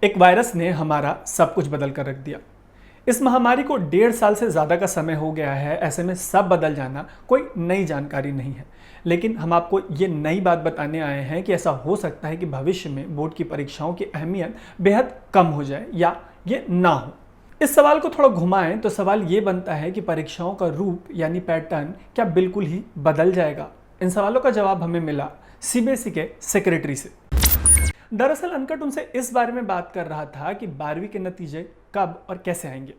एक वायरस ने हमारा सब कुछ बदल कर रख दिया। इस महामारी को 1.5 साल से ज़्यादा का समय हो गया है। ऐसे में सब बदल जाना कोई नई जानकारी नहीं है, लेकिन हम आपको ये नई बात बताने आए हैं कि ऐसा हो सकता है कि भविष्य में बोर्ड की परीक्षाओं की अहमियत बेहद कम हो जाए या ये ना हो। इस सवाल को थोड़ा घुमाएं तो सवाल ये बनता है कि परीक्षाओं का रूप यानी पैटर्न क्या बिल्कुल ही बदल जाएगा। इन सवालों का जवाब हमें मिला सीबीएसई के सेक्रेटरी से। दरअसल अनकट उनसे इस बारे में बात कर रहा था कि 12वीं के नतीजे कब और कैसे आएंगे।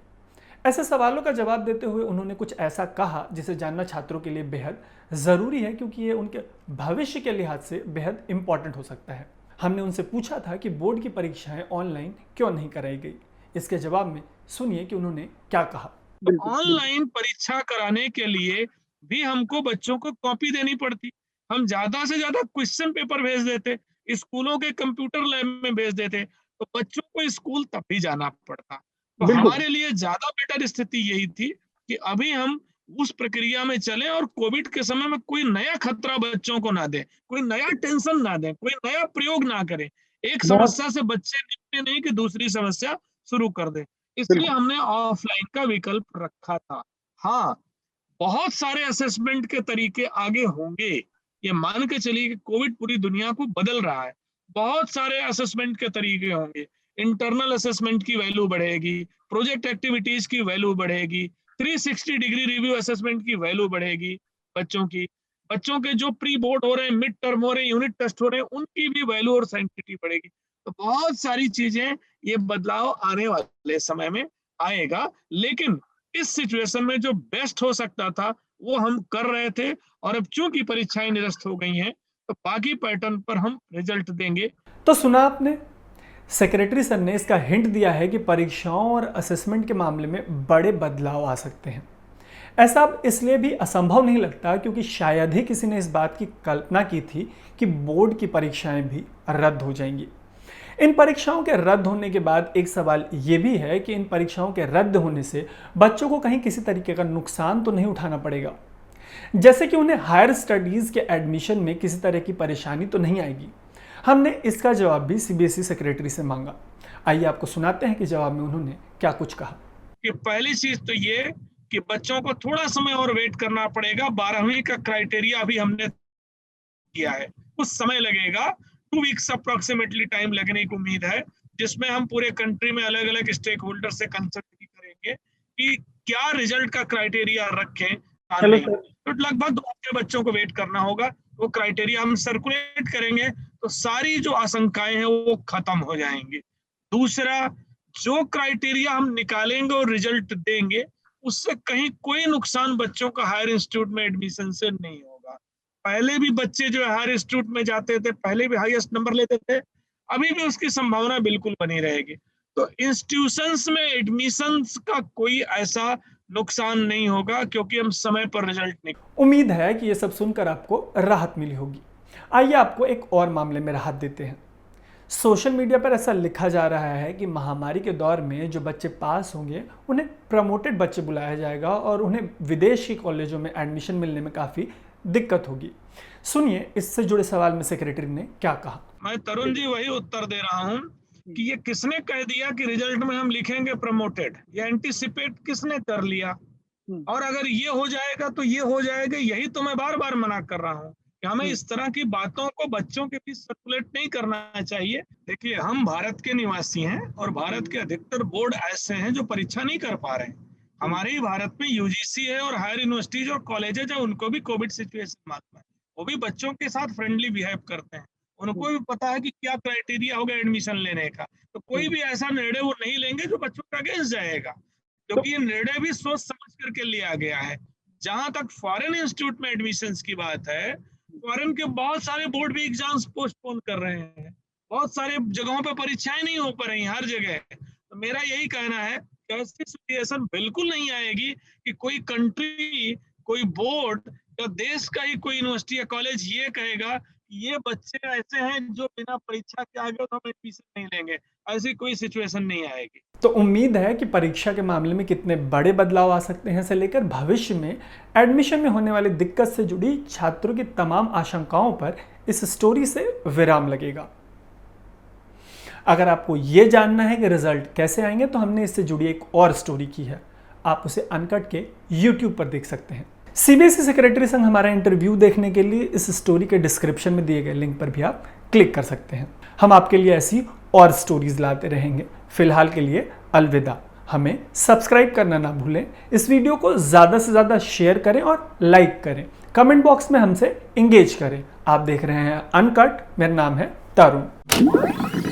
ऐसे सवालों का जवाब देते हुए उन्होंने कुछ ऐसा कहा जिसे जानना छात्रों के लिए बेहद ज़रूरी है, क्योंकि ये उनके भविष्य के लिहाज से बेहद इंपॉर्टेंट हो सकता है। हमने उनसे पूछा था कि बोर्ड की परीक्षाएं ऑनलाइन क्यों नहीं कराई गई। इसके जवाब में सुनिए कि उन्होंने क्या कहा। ऑनलाइन परीक्षा कराने के लिए भी हमको बच्चों को कॉपी देनी पड़ती। हम ज्यादा से ज्यादा क्वेश्चन पेपर भेज देते, स्कूलों के कंप्यूटर लैब में भेज देते, तो बच्चों को स्कूल तब भी जाना पड़ता। तो बिल्कुल। हमारे लिए ज्यादा बेटर स्थिति यही थी कि अभी हम उस प्रक्रिया में चले और कोविड के समय में कोई नया खतरा बच्चों को ना दे, कोई नया टेंशन ना दे, कोई नया प्रयोग ना करें। एक बहुत समस्या से बच्चे निपटे नहीं कि दूसरी समस्या शुरू कर दे। इसलिए बिल्कुल। हमने ऑफलाइन का विकल्प रखा था। हाँ, बहुत सारे असेसमेंट के तरीके आगे होंगे। ये मान के चलिए कि कोविड पूरी दुनिया को बदल रहा है। बहुत सारे असेसमेंट के तरीके होंगे। इंटरनल असेसमेंट की वैल्यू बढ़ेगी, प्रोजेक्ट एक्टिविटीज की वैल्यू बढ़ेगी, 360 डिग्री रिव्यू असेसमेंट की वैल्यू बढ़ेगी बच्चों की। बच्चों के जो प्री बोर्ड हो रहे हैं, मिड टर्म हो रहे हैं, यूनिट टेस्ट हो रहे हैं, उनकी भी वैल्यू और सेंसिटिविटी बढ़ेगी। तो बहुत सारी चीजें, ये बदलाव आने वाले समय में आएगा। लेकिन इस सिचुएशन में जो बेस्ट हो सकता था वो हम कर रहे थे, और अब चूंकि परीक्षाएं निरस्त हो गई हैं तो बाकी पैटर्न पर हम रिजल्ट देंगे। तो सुना आपने, सेक्रेटरी सर ने इसका हिंट दिया है कि परीक्षाओं और असेसमेंट के मामले में बड़े बदलाव आ सकते हैं। ऐसा अब इसलिए भी असंभव नहीं लगता क्योंकि शायद ही किसी ने इस बात की कल्पना की थी कि बोर्ड की परीक्षाएं भी रद्द हो जाएंगी। इन परीक्षाओं के रद्द होने के बाद एक सवाल ये भी है कि इन परीक्षाओं के रद्द होने से बच्चों को कहीं किसी तरीके का नुकसान तो नहीं उठाना पड़ेगा, जैसे कि उन्हें हायर स्टडीज के एडमिशन में किसी तरह की परेशानी तो नहीं आएगी। हमने इसका जवाब भी सीबीएसई सेक्रेटरी से मांगा। आइए आपको सुनाते हैं कि जवाब में उन्होंने क्या कुछ कहा। कि पहली चीज तो ये कि बच्चों को थोड़ा समय और वेट करना पड़ेगा। 12वीं का क्राइटेरिया अभी हमने किया है, कुछ समय लगेगा। 2 वीक्स अप्रोक्सीमेटली टाइम लगने की उम्मीद है, जिसमें हम पूरे कंट्री में अलग अलग स्टेक होल्डर से कंसल्ट भी करेंगे कि क्या रिजल्ट का क्राइटेरिया रखें चलो नहीं। सर। तो लगभग 2 हफ्ते बच्चों को वेट करना होगा। वो क्राइटेरिया हम सर्कुलेट करेंगे तो सारी जो आशंकाएं हैं वो खत्म हो जाएंगी। दूसरा, जो क्राइटेरिया हम निकालेंगे और रिजल्ट देंगे, उससे कहीं कोई नुकसान बच्चों का हायर इंस्टीट्यूट में एडमिशन से नहीं होगा। पहले भी बच्चे जो हायर इंस्टीट्यूट में जाते थे, पहले भी हाईएस्ट नंबर लेते थे, अभी भी उसकी संभावना बिल्कुल बनी रहेगी। तो इंस्टीट्यूशंस में एडमिशंस का कोई ऐसा नुकसान नहीं होगा, क्योंकि हम समय पर रिजल्ट नहीं। उम्मीद है कि यह सब सुनकर आपको राहत मिली होगी। आइए आपको एक और मामले में राहत देते हैं। सोशल मीडिया पर ऐसा लिखा जा रहा है कि महामारी के दौर में जो बच्चे पास होंगे उन्हें प्रमोटेड बच्चे बुलाया जाएगा और उन्हें विदेशी कॉलेजों में एडमिशन मिलने में काफ़ी दिक्कत होगी। सुनिए इससे जुड़े सवाल में सेक्रेटरी ने क्या कहा। मैं तरुण जी वही उत्तर दे रहा हूं कि ये किसने कह दिया कि रिजल्ट में हम लिखेंगे प्रमोटेड? ये एंटीसिपेट किसने कर लिया? और अगर ये हो जाएगा तो ये हो जाएगा, यही तो मैं बार बार मना कर रहा हूँ कि हमें इस तरह की बातों को बच्चों के बीच सर्कुलेट नहीं करना चाहिए। देखिए, हम भारत के निवासी हैं और भारत के अधिकतर बोर्ड ऐसे हैं जो परीक्षा नहीं कर पा रहे हैं। हमारे ही भारत में यूजीसी है और हायर यूनिवर्सिटीज और कॉलेजेज है, उनको भी कोविड सिचुएशन मालूम है। वो भी बच्चों के साथ फ्रेंडली बिहेव करते हैं। उनको भी पता है कि क्या क्राइटेरिया होगा एडमिशन लेने का। तो कोई भी ऐसा निर्णय वो नहीं लेंगे जो बच्चों का अगेंस्ट जाएगा, तो क्योंकि ये निर्णय भी सोच समझ करके लिया गया है। जहां तक फॉरेन इंस्टीट्यूट में एडमिशंस की बात है, फॉरेन के बहुत सारे बोर्ड भी एग्जाम्स पोस्टपोन कर रहे हैं। बहुत सारे जगहों पर परीक्षाएं नहीं हो पा रही हर जगह। तो मेरा यही कहना है कि ऐसी सिचुएशन बिल्कुल नहीं आएगी कि कोई कंट्री, कोई बोर्ड या देश का ही कोई यूनिवर्सिटी या कॉलेज ये कहेगा कि ये बच्चे ऐसे हैं जो बिना परीक्षा के आगे तो हम एडमिशन नहीं लेंगे। ऐसी कोई सिचुएशन नहीं आएगी। तो उम्मीद है कि परीक्षा के मामले में कितने बड़े बदलाव आ सकते हैं से लेकर भविष्य में एडमिशन में होने वाली दिक्कत से जुड़ी छात्रों की तमाम आशंकाओं पर इस स्टोरी से विराम लगेगा। अगर आपको ये जानना है कि रिजल्ट कैसे आएंगे तो हमने इससे जुड़ी एक और स्टोरी की है, आप उसे अनकट के YouTube पर देख सकते हैं। सीबीएसई सेक्रेटरी संग हमारा इंटरव्यू देखने के लिए इस स्टोरी के डिस्क्रिप्शन में दिए गए लिंक पर भी आप क्लिक कर सकते हैं। हम आपके लिए ऐसी और स्टोरीज लाते रहेंगे। फिलहाल के लिए अलविदा। हमें सब्सक्राइब करना ना भूलें, इस वीडियो को ज़्यादा से ज़्यादा शेयर करें और लाइक करें, कमेंट बॉक्स में हमसे इंगेज करें। आप देख रहे हैं अनकट, मेरा नाम है तरुण।